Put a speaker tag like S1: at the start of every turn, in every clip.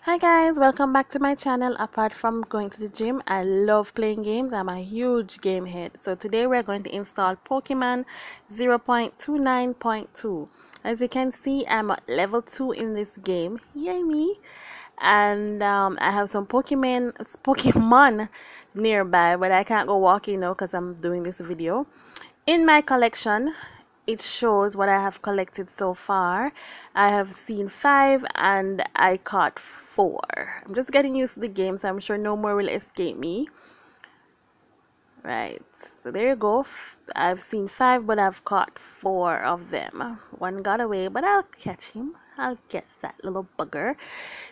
S1: Hi guys, welcome back to my channel. Apart from going to the gym, I love playing games. I'm a huge game head. So today we're going to install Pokemon 0.29.2. As you can see, I'm at level 2 in this game. Yay me! And I have some Pokemon nearby, but I can't go walking now because I'm doing this video. In my collection, it shows what I have collected so far. I have seen 5 and I caught 4. I'm just getting used to the game, so I'm sure no more will escape me. Right, so there you go. I've seen 5, but I've caught 4 of them. One got away, but I'll catch him. I'll get that little bugger.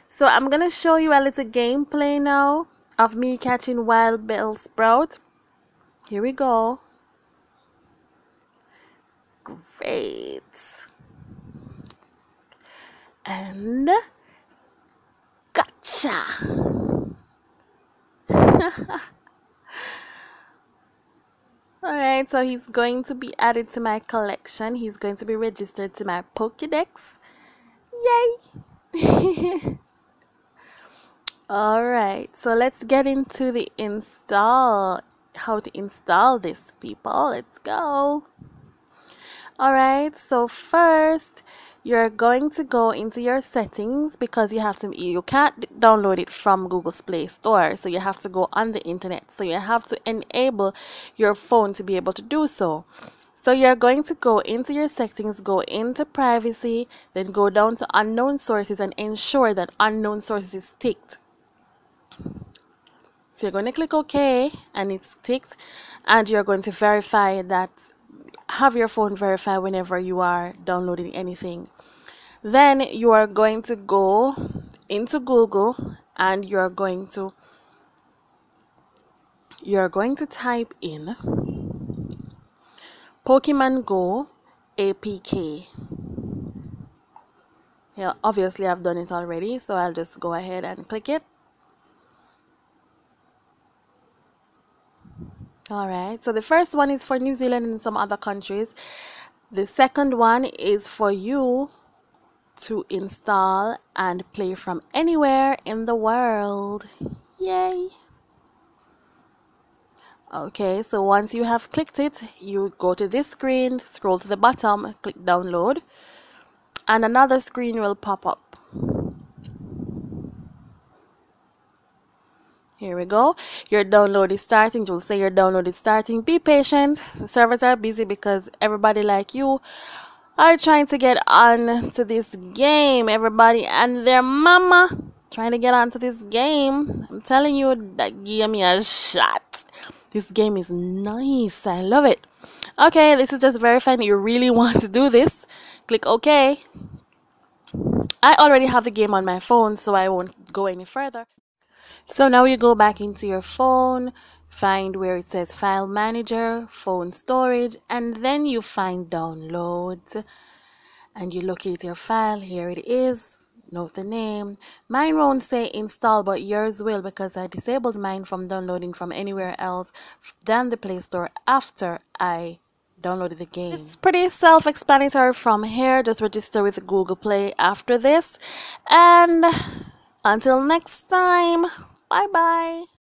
S1: So I'm gonna show you a little gameplay now of me catching Wild Bellsprout. Here we go. Great. And gotcha. Alright, so he's going to be added to my collection. He's going to be registered to my Pokédex. Yay! Alright, so let's get into the install. How to install this, people. Let's go. Alright, so first you're going to go into your settings because you can't download it from Google's Play Store, so you have to go on the internet. So you have to enable your phone to be able to do so. So you're going to go into your settings, go into privacy, then go down to unknown sources and ensure that unknown sources is ticked. So you're going to click OK and it's ticked, and you're going to verify that. Have your phone verify whenever you are downloading anything. Then you are going to go into Google and you're going to type in Pokemon Go APK. Yeah, obviously I've done it already, so I'll just go ahead and click it. Alright, so the first one is for New Zealand and some other countries. The second one is for you to install and play from anywhere in the world. Yay! Okay, so once you have clicked it, you go to this screen, scroll to the bottom, click download, and another screen will pop up. Here we go. Your download is starting. It will say your download is starting. Be patient. The servers are busy because everybody like you are trying to get on to this game. Everybody and their mama trying to get onto this game. I'm telling you, that give me a shot. This game is nice. I love it. Okay, this is just verifying that you really want to do this. Click OK. I already have the game on my phone, so I won't go any further. So now you go back into your phone, find where it says File Manager, Phone Storage, and then you find Downloads. And you locate your file. Here it is. Note the name. Mine won't say install, but yours will because I disabled mine from downloading from anywhere else than the Play Store after I downloaded the game. It's pretty self-explanatory from here. Just register with Google Play after this. And until next time, bye bye.